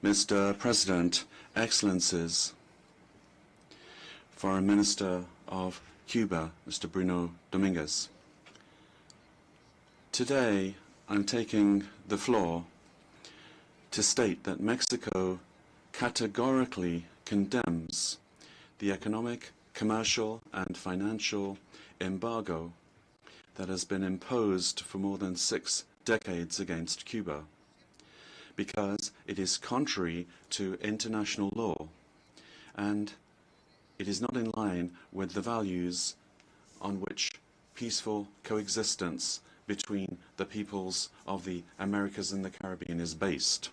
Mr. President, Excellencies, Foreign Minister of Cuba, Mr. Bruno Dominguez. Today, I'm taking the floor to state that Mexico categorically condemns the economic, commercial, and financial embargo that has been imposed for more than 6 decades against Cuba, because it is contrary to international law and it is not in line with the values on which peaceful coexistence between the peoples of the Americas and the Caribbean is based.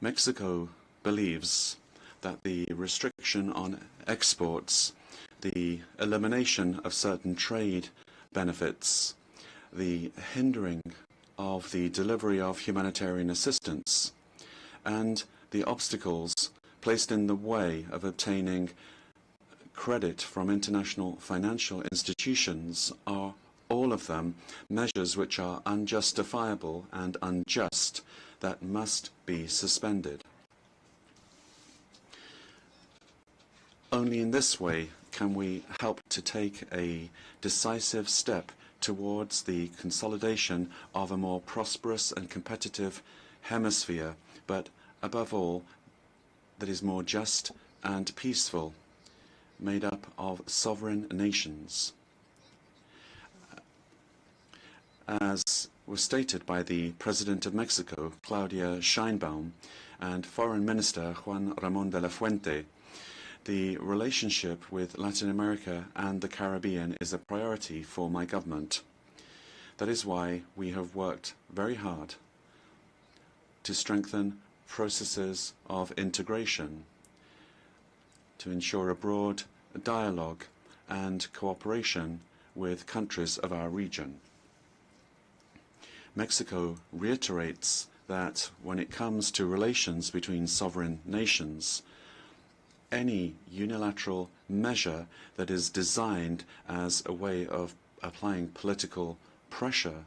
Mexico believes that the restriction on exports, the elimination of certain trade benefits, the hindering of the delivery of humanitarian assistance, and the obstacles placed in the way of obtaining credit from international financial institutions are all of them measures which are unjustifiable and unjust that must be suspended. Only in this way can we help to take a decisive step towards the consolidation of a more prosperous and competitive hemisphere, but above all, that is more just and peaceful, made up of sovereign nations. As was stated by the President of Mexico, Claudia Sheinbaum, and Foreign Minister Juan Ramón de la Fuente, the relationship with Latin America and the Caribbean is a priority for my government. That is why we have worked very hard to strengthen processes of integration, to ensure a broad dialogue and cooperation with countries of our region. Mexico reiterates that when it comes to relations between sovereign nations, any unilateral measure that is designed as a way of applying political pressure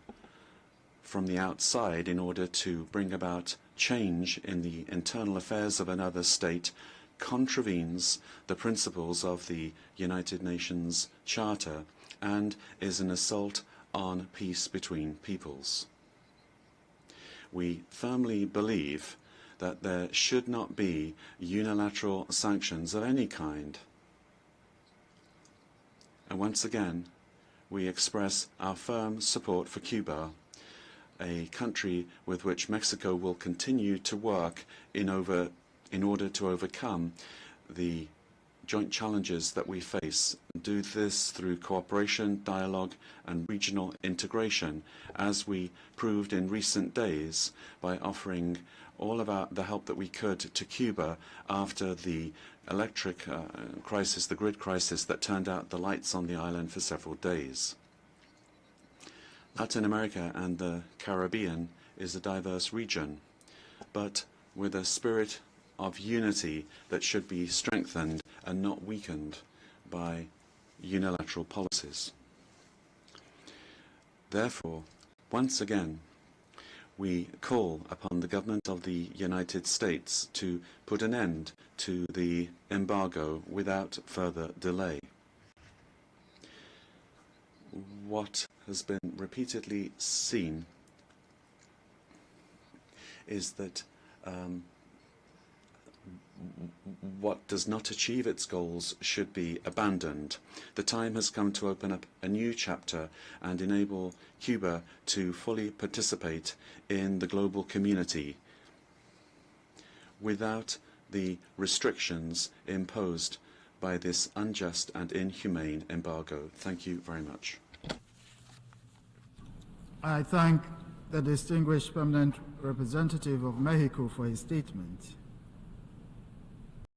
from the outside in order to bring about change in the internal affairs of another state contravenes the principles of the United Nations Charter and is an assault on peace between peoples. We firmly believe that there should not be unilateral sanctions of any kind. And once again, we express our firm support for Cuba, a country with which Mexico will continue to work in order to overcome the joint challenges that we face, and do this through cooperation, dialogue, and regional integration, as we proved in recent days by offering all of the help that we could to Cuba after the electric crisis, the grid crisis that turned out the lights on the island for several days. Latin America and the Caribbean is a diverse region, but with a spirit of unity that should be strengthened and not weakened by unilateral policies. Therefore, once again, we call upon the government of the United States to put an end to the embargo without further delay. What has been repeatedly seen is that what does not achieve its goals should be abandoned. The time has come to open up a new chapter and enable Cuba to fully participate in the global community without the restrictions imposed by this unjust and inhumane embargo. Thank you very much. I thank the distinguished permanent representative of Mexico for his statement.